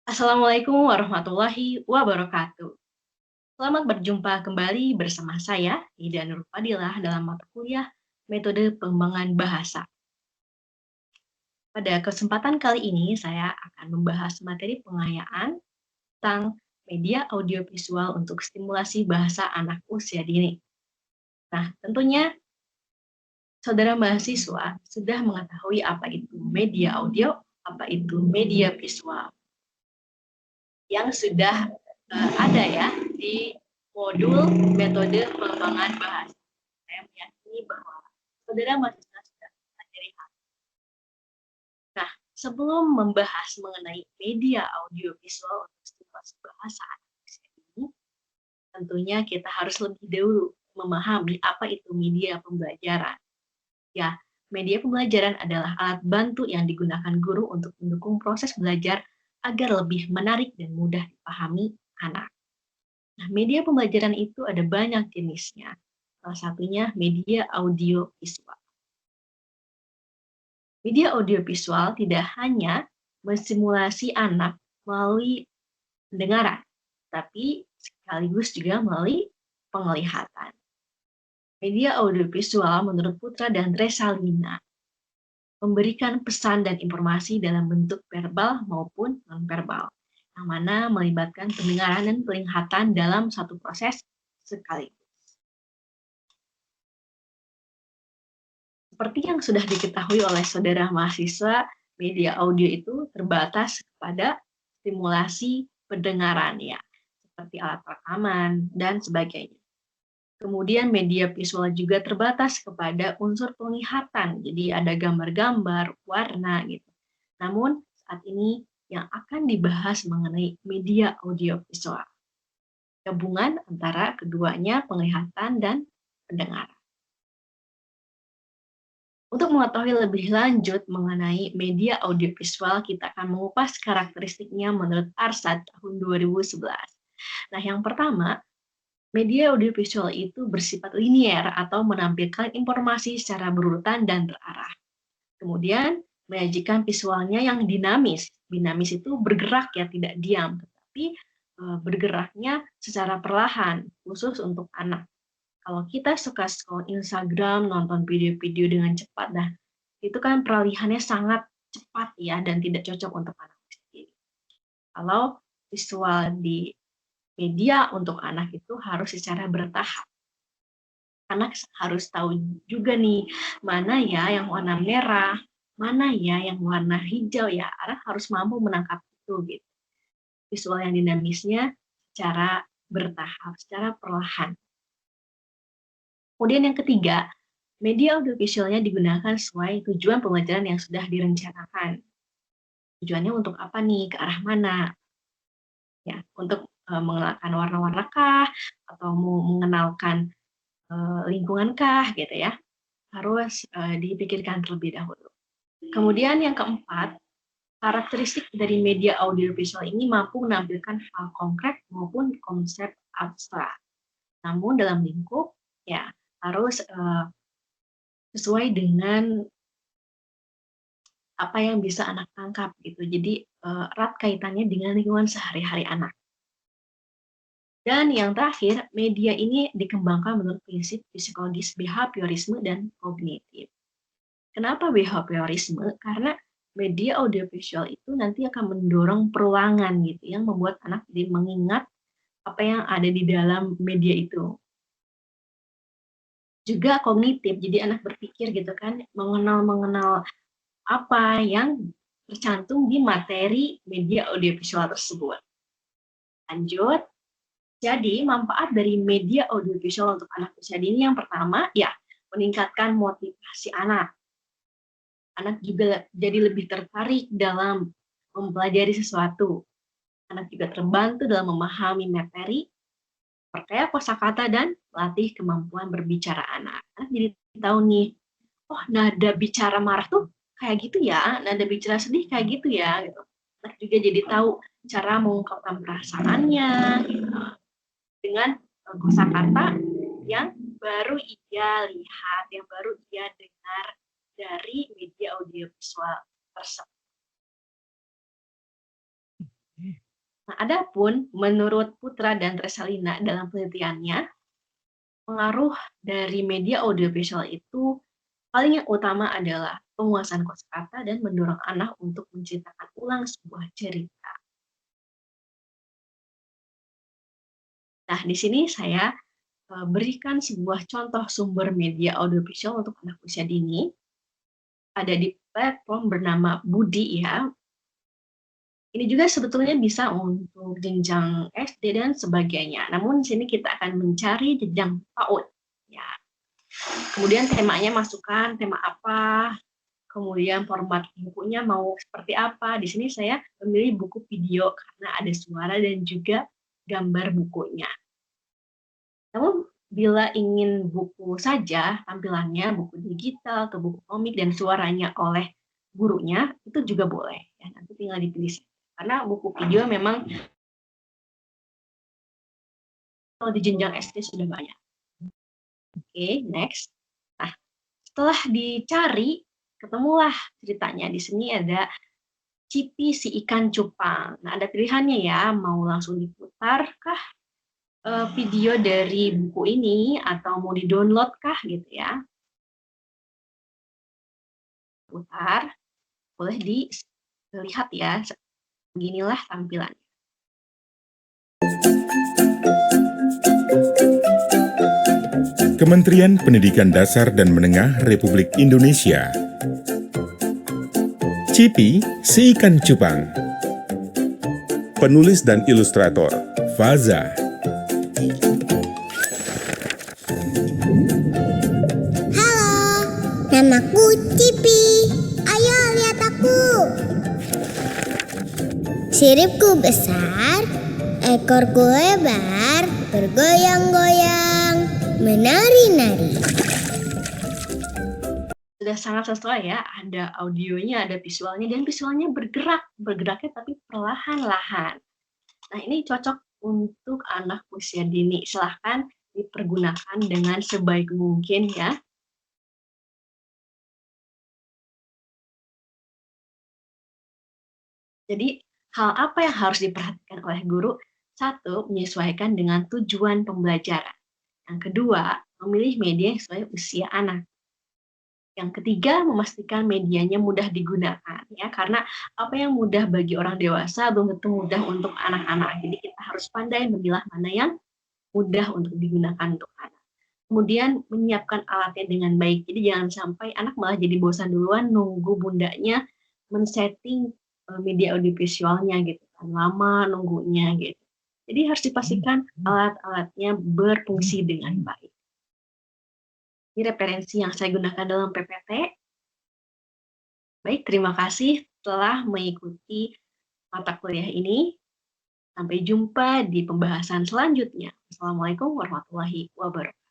Assalamualaikum warahmatullahi wabarakatuh. Selamat berjumpa kembali bersama saya, Ida Nur Fadilah, dalam mata kuliah Metode Pengembangan Bahasa. Pada kesempatan kali ini, saya akan membahas materi pengayaan tentang media audiovisual untuk stimulasi bahasa anak usia dini. Nah, tentunya saudara mahasiswa sudah mengetahui apa itu media audio, apa itu media visual, yang sudah ada ya di modul metode pengembangan bahasa. Saya meyakini bahwa saudara mahasiswa sudah mempelajari hal. Nah, sebelum membahas mengenai media audiovisual untuk stimulasi bahasa ini, tentunya kita harus lebih dahulu memahami apa itu media pembelajaran. Ya, media pembelajaran adalah alat bantu yang digunakan guru untuk mendukung proses belajar agar lebih menarik dan mudah dipahami anak. Nah, media pembelajaran itu ada banyak jenisnya. Salah satunya media audio visual. Media audiovisual tidak hanya mensimulasi anak melalui pendengaran, tapi sekaligus juga melalui penglihatan. Media audiovisual menurut Putra dan Resalina memberikan pesan dan informasi dalam bentuk verbal maupun non-verbal, yang mana melibatkan pendengaran dan penglihatan dalam satu proses sekaligus. Seperti yang sudah diketahui oleh saudara mahasiswa, media audio itu terbatas kepada stimulasi pendengaran ya, seperti alat rekaman dan sebagainya. Kemudian media visual juga terbatas kepada unsur penglihatan, jadi ada gambar-gambar, warna gitu. Namun saat ini yang akan dibahas mengenai media audio visual, gabungan antara keduanya penglihatan dan pendengaran. Untuk mengetahui lebih lanjut mengenai media audiovisual, kita akan mengupas karakteristiknya menurut Arsad tahun 2011. Nah, yang pertama, media audiovisual itu bersifat linier atau menampilkan informasi secara berurutan dan terarah. Kemudian, menyajikan visualnya yang dinamis. Dinamis itu bergerak ya, tidak diam, tetapi bergeraknya secara perlahan, khusus untuk anak. Kalau kita suka scroll Instagram, nonton video-video dengan cepat, nah itu kan peralihannya sangat cepat ya dan tidak cocok untuk anak sendiri. Kalau visual di media untuk anak itu harus secara bertahap. Anak harus tahu juga nih, mana ya yang warna merah, mana ya yang warna hijau ya. Anak harus mampu menangkap itu gitu. Visual yang dinamisnya secara bertahap, secara perlahan. Kemudian yang ketiga, media audiovisualnya digunakan sesuai tujuan pembelajaran yang sudah direncanakan. Tujuannya untuk apa nih? Ke arah mana? Ya, untuk mengenalkan warna-warna kah? Atau mau mengenalkan lingkungan kah? Gitu ya. Harus dipikirkan terlebih dahulu. Kemudian yang keempat, karakteristik dari media audiovisual ini mampu menampilkan hal konkret maupun konsep abstrak. Namun dalam lingkup, ya harus sesuai dengan apa yang bisa anak tangkap gitu. Jadi erat kaitannya dengan lingkungan sehari-hari anak. Dan yang terakhir, media ini dikembangkan menurut prinsip psikologis behaviorisme dan kognitif. Kenapa behaviorisme? Karena media audiovisual itu nanti akan mendorong perulangan gitu, yang membuat anak jadi mengingat apa yang ada di dalam media itu. Juga kognitif, jadi anak berpikir gitu kan, mengenal apa yang tercantum di materi media audiovisual tersebut. Lanjut, jadi manfaat dari media audiovisual untuk anak usia dini yang pertama, ya meningkatkan motivasi anak. Anak juga jadi lebih tertarik dalam mempelajari sesuatu. Anak juga terbantu dalam memahami materi, perkaya kosakata dan latih kemampuan berbicara anak. Anak jadi tahu nih, oh nada bicara marah tuh kayak gitu ya, nada bicara sedih kayak gitu ya. Gitu. Anak juga jadi tahu cara mengungkapkan perasaannya gitu, dengan kosakata yang baru ia lihat, yang baru ia dengar dari media audiovisual tersebut. Nah, adapun menurut Putra dan Tresalina dalam penelitiannya, pengaruh dari media audiovisual itu paling yang utama adalah penguasaan kosakata dan mendorong anak untuk menceritakan ulang sebuah cerita. Nah, di sini saya berikan sebuah contoh sumber media audiovisual untuk anak usia dini. Ada di platform bernama Budi ya. Ini juga sebetulnya bisa untuk jenjang SD dan sebagainya. Namun di sini kita akan mencari jenjang PAUD. Ya. Kemudian temanya masukkan tema apa, kemudian format bukunya mau seperti apa. Di sini saya memilih buku video karena ada suara dan juga gambar bukunya. Namun bila ingin buku saja tampilannya, buku digital atau buku komik dan suaranya oleh gurunya, itu juga boleh. Ya, nanti tinggal dipilih. Karena buku video memang kalau di jenjang SD sudah banyak. Oke, next. Nah, setelah dicari, ketemulah ceritanya. Di sini ada Cipi si ikan cupang. Nah, ada pilihannya ya, mau langsung diputar kah video dari buku ini atau mau di-download kah gitu ya. Putar, boleh dilihat ya, beginilah tampilan. Kementerian Pendidikan Dasar dan Menengah Republik Indonesia. Cipi, si ikan cupang. Penulis dan ilustrator, Faza. Halo, namaku Cipi. Ayo lihat aku. Siripku besar, ekorku lebar, bergoyang-goyang, menari-nari. Sudah sangat sesuai ya, ada audionya, ada visualnya, dan visualnya bergeraknya tapi perlahan-lahan. Nah, ini cocok untuk anak usia dini. Silahkan dipergunakan dengan sebaik mungkin ya. Jadi, hal apa yang harus diperhatikan oleh guru? Satu, menyesuaikan dengan tujuan pembelajaran. Yang kedua, memilih media yang sesuai usia anak. Yang ketiga, memastikan medianya mudah digunakan ya, karena apa yang mudah bagi orang dewasa belum tentu mudah untuk anak-anak. Jadi kita harus pandai memilah mana yang mudah untuk digunakan untuk anak. Kemudian menyiapkan alatnya dengan baik. Jadi jangan sampai anak malah jadi bosan duluan nunggu bundanya men-setting media audiovisualnya gitu kan. Lama nunggunya gitu. Jadi harus dipastikan alat-alatnya berfungsi dengan baik. Ini referensi yang saya gunakan dalam PPT. Baik, terima kasih telah mengikuti mata kuliah ini. Sampai jumpa di pembahasan selanjutnya. Assalamualaikum warahmatullahi wabarakatuh.